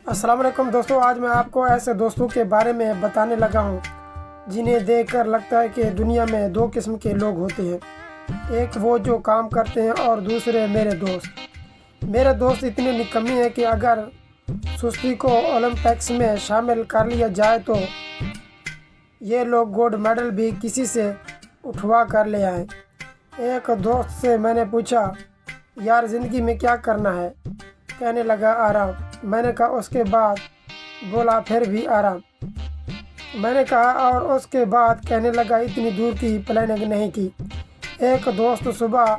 السلام علیکم دوستوں، آج میں آپ کو ایسے دوستوں کے بارے میں بتانے لگا ہوں جنہیں دیکھ کر لگتا ہے کہ دنیا میں دو قسم کے لوگ ہوتے ہیں، ایک وہ جو کام کرتے ہیں اور دوسرے میرے دوست اتنے نکمی ہیں کہ اگر سستی کو اولمپکس میں شامل کر لیا جائے تو یہ لوگ گولڈ میڈل بھی کسی سے اٹھوا کر لے آئیں۔ ایک دوست سے میں نے پوچھا، یار زندگی میں کیا کرنا ہے؟ کہنے لگا آرام۔ میں نے کہا اس کے بعد؟ بولا پھر بھی آرام۔ میں نے کہا اور اس کے بعد؟ کہنے لگا اتنی دور کی پلاننگ نہیں کی۔ ایک دوست صبح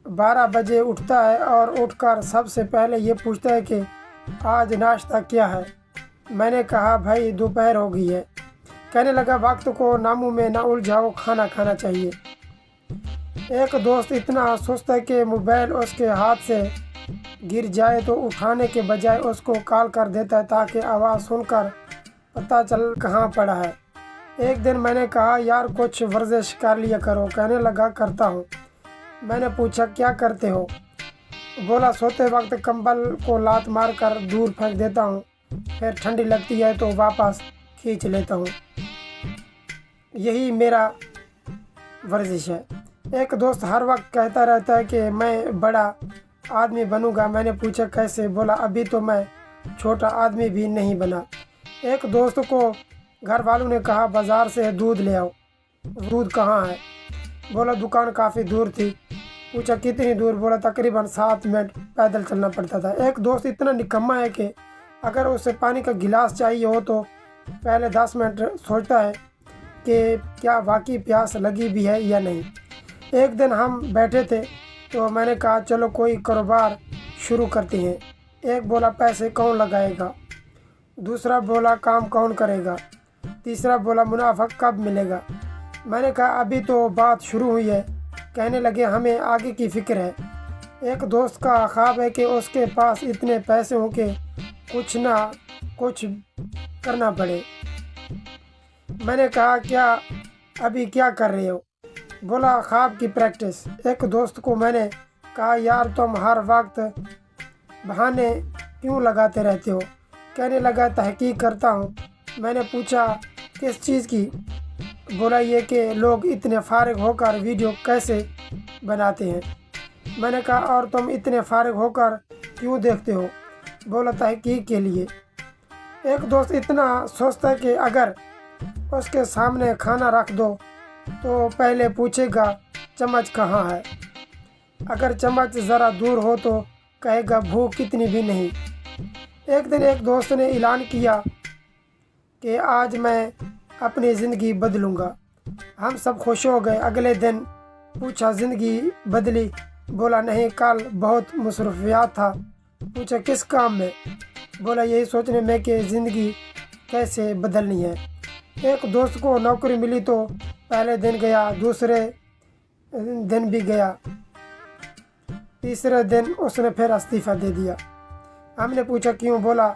12 بجے اٹھتا ہے اور اٹھ کر سب سے پہلے یہ پوچھتا ہے کہ آج ناشتہ کیا ہے؟ میں نے کہا بھائی دوپہر ہو گئی ہے۔ کہنے لگا وقت کو ناموں میں نہ الجھاؤ، کھانا کھانا چاہیے۔ ایک دوست اتنا سست ہے کہ موبائل اس کے ہاتھ سے گر جائے تو اٹھانے کے بجائے اس کو کال کر دیتا ہے تاکہ آواز سن کر پتہ چل کہاں پڑا ہے۔ ایک دن میں نے کہا یار کچھ ورزش کر لیا کرو۔ کہنے لگا کرتا ہوں۔ میں نے پوچھا کیا کرتے ہو؟ بولا سوتے وقت کمبل کو لات مار کر دور پھینک دیتا ہوں، پھر ٹھنڈی لگتی ہے تو واپس کھینچ لیتا ہوں، یہی میرا ورزش ہے۔ ایک دوست ہر وقت کہتا رہتا ہے کہ میں بڑا آدمی بنوں گا۔ میں نے پوچھا کیسے؟ بولا ابھی تو میں چھوٹا آدمی بھی نہیں بنا۔ ایک دوست کو گھر والوں نے کہا بازار سے دودھ لے آؤ۔ دودھ کہاں ہے؟ بولا دکان کافی دور تھی۔ پوچھا کتنی دور؟ بولا تقریباً 7 منٹ پیدل چلنا پڑتا تھا۔ ایک دوست اتنا نکما ہے کہ اگر اسے پانی کا گلاس چاہیے ہو تو پہلے 10 منٹ سوچتا ہے کہ کیا واقعی پیاس لگی بھی ہے یا نہیں۔ ایک دن ہم بیٹھے تھے تو میں نے کہا چلو کوئی کاروبار شروع کرتے ہیں۔ ایک بولا پیسے کون لگائے گا؟ دوسرا بولا کام کون کرے گا؟ تیسرا بولا منافع کب ملے گا؟ میں نے کہا ابھی تو بات شروع ہوئی ہے۔ کہنے لگے ہمیں آگے کی فکر ہے۔ ایک دوست کا خواب ہے کہ اس کے پاس اتنے پیسے ہوں کہ کچھ نہ کچھ کرنا پڑے۔ میں نے کہا کیا ابھی کیا کر رہے ہو؟ بولا خواب کی پریکٹس۔ ایک دوست کو میں نے کہا یار تم ہر وقت بہانے کیوں لگاتے رہتے ہو؟ کہنے لگا تحقیق کرتا ہوں۔ میں نے پوچھا کس چیز کی؟ بولا یہ کہ لوگ اتنے فارغ ہو کر ویڈیو کیسے بناتے ہیں۔ میں نے کہا اور تم اتنے فارغ ہو کر کیوں دیکھتے ہو؟ بولا تحقیق کے لیے۔ ایک دوست اتنا سوچتا ہے کہ اگر اس کے سامنے کھانا رکھ دو تو پہلے پوچھے گا چمچ کہاں ہے؟ اگر چمچ ذرا دور ہو تو کہے گا بھوک کتنی بھی نہیں۔ ایک دن ایک دوست نے اعلان کیا کہ آج میں اپنی زندگی بدلوں گا۔ ہم سب خوش ہو گئے۔ اگلے دن پوچھا زندگی بدلی؟ بولا نہیں، کل بہت مصروفیات تھا۔ پوچھا کس کام میں؟ بولا یہی سوچنے میں کہ زندگی کیسے بدلنی ہے۔ ایک دوست کو نوکری ملی تو پہلے دن گیا، دوسرے دن بھی گیا، تیسرے دن اس نے پھر استعفیٰ دے دیا۔ ہم نے پوچھا کیوں؟ بولا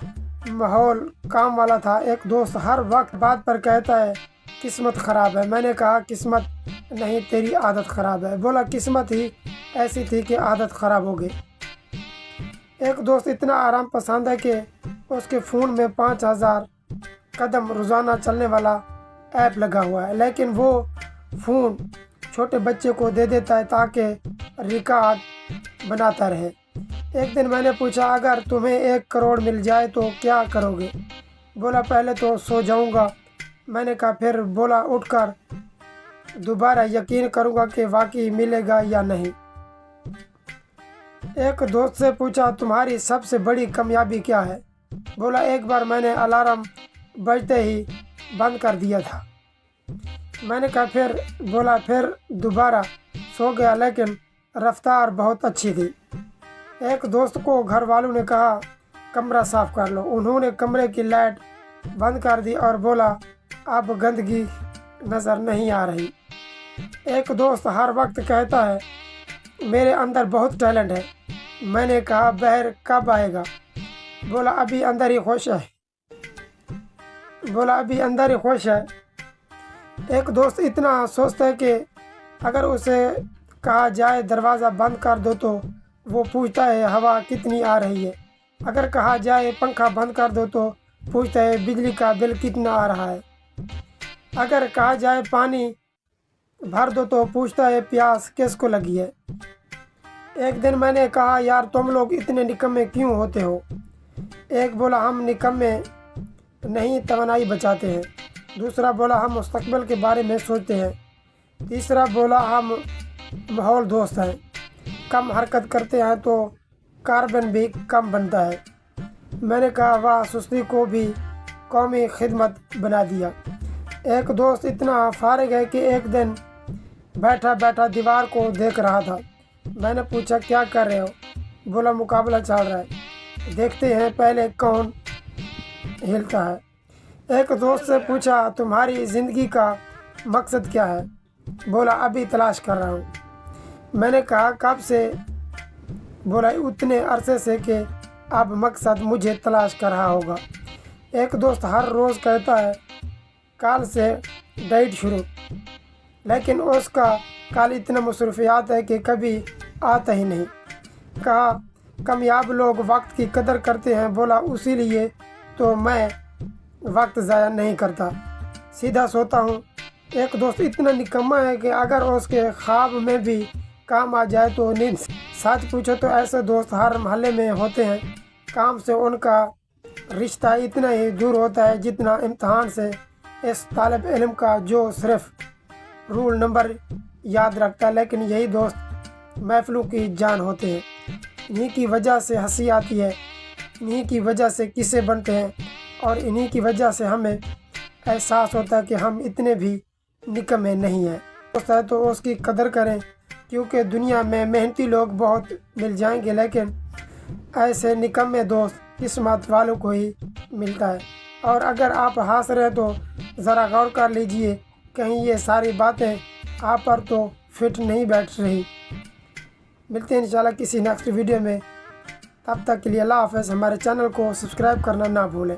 ماحول کام والا تھا۔ ایک دوست ہر وقت بات پر کہتا ہے قسمت خراب ہے۔ میں نے کہا قسمت نہیں، تیری عادت خراب ہے۔ بولا قسمت ہی ایسی تھی کہ عادت خراب ہو گئی۔ ایک دوست اتنا آرام پسند ہے کہ اس کے فون میں 5000 قدم روزانہ چلنے والا ایپ لگا ہوا ہے، لیکن وہ فون چھوٹے بچے کو دے دیتا ہے تاکہ ریکارڈ بناتا رہے۔ ایک دن میں نے پوچھا اگر تمہیں 1 کروڑ مل جائے تو کیا کرو گے؟ بولا پہلے تو سو جاؤں گا۔ میں نے کہا پھر؟ بولا اٹھ کر دوبارہ یقین کروں گا کہ واقعی ملے گا یا نہیں۔ ایک دوست سے پوچھا تمہاری سب سے بڑی کامیابی کیا ہے؟ بولا ایک بار میں نے الارم بجتے ہی بند کر دیا تھا۔ میں نے کہا پھر؟ بولا پھر دوبارہ سو گیا لیکن رفتار بہت اچھی تھی۔ ایک دوست کو گھر والوں نے کہا کمرہ صاف کر لو۔ انہوں نے کمرے کی لائٹ بند کر دی اور بولا اب گندگی نظر نہیں آ رہی۔ ایک دوست ہر وقت کہتا ہے میرے اندر بہت ٹیلنٹ ہے۔ میں نے کہا باہر کب آئے گا؟ بولا ابھی اندر ہی خوش ہے۔ ایک دوست اتنا سوچتا ہے کہ اگر اسے کہا جائے دروازہ بند کر دو تو وہ پوچھتا ہے ہوا کتنی آ رہی ہے؟ اگر کہا جائے پنکھا بند کر دو تو پوچھتا ہے بجلی کا بل کتنا آ رہا ہے۔ اگر کہا جائے پانی بھر دو تو پوچھتا ہے پیاس کس کو لگی ہے۔ ایک دن میں نے کہا یار تم لوگ اتنے نکمے کیوں ہوتے ہو؟ ایک بولا ہم نکمے نہیں توانائی بچاتے ہیں۔ دوسرا بولا ہم مستقبل کے بارے میں سوچتے ہیں۔ تیسرا بولا ہم ماحول دوست ہیں، کم حرکت کرتے ہیں تو کاربن بھی کم بنتا ہے۔ میں نے کہا واہ، سستی کو بھی قومی خدمت بنا دیا۔ ایک دوست اتنا فارغ ہے کہ ایک دن بیٹھا بیٹھا دیوار کو دیکھ رہا تھا۔ میں نے پوچھا کیا کر رہے ہو؟ بولا مقابلہ چل رہا ہے، دیکھتے ہیں پہلے کون ہلتا ہے۔ ایک دوست سے پوچھا تمہاری زندگی کا مقصد کیا ہے؟ بولا ابھی تلاش کر رہا ہوں۔ میں نے کہا کب سے؟ بولا اتنے عرصے سے کہ اب مقصد مجھے تلاش کر رہا ہوگا۔ ایک دوست ہر روز کہتا ہے کل سے ڈائٹ شروع، لیکن اس کا کل اتنا مصروفیات ہے کہ کبھی آتا ہی نہیں۔ کہا کامیاب لوگ وقت کی قدر کرتے ہیں۔ بولا اسی لیے تو میں وقت ضائع نہیں کرتا، سیدھا سوتا ہوں۔ ایک دوست اتنا نکما ہے کہ اگر اس کے خواب میں بھی کام آ جائے تو نیند۔ سچ پوچھو تو ایسے دوست ہر محلے میں ہوتے ہیں۔ کام سے ان کا رشتہ اتنا ہی دور ہوتا ہے جتنا امتحان سے اس طالب علم کا جو صرف رول نمبر یاد رکھتا ہے۔ لیکن یہی دوست محفلوں کی جان ہوتے ہیں، انہی کی وجہ سے ہنسی آتی ہے، انہی کی وجہ سے قصے بنتے ہیں، اور انہی کی وجہ سے ہمیں احساس ہوتا ہے کہ ہم اتنے بھی نکمے نہیں ہیں۔ دوست ہے تو اس کی قدر کریں، کیونکہ دنیا میں محنتی لوگ بہت مل جائیں گے لیکن ایسے نکمے دوست قسمت والوں کو ہی ملتا ہے۔ اور اگر آپ ہنس رہے تو ذرا غور کر لیجئے، کہیں یہ ساری باتیں آپ پر تو فٹ نہیں بیٹھ رہی۔ ملتے ہیں انشاءاللہ کسی نیکسٹ ویڈیو میں، تب تک کے لیے اللہ حافظ۔ ہمارے چینل کو سبسکرائب کرنا نہ بھولیں۔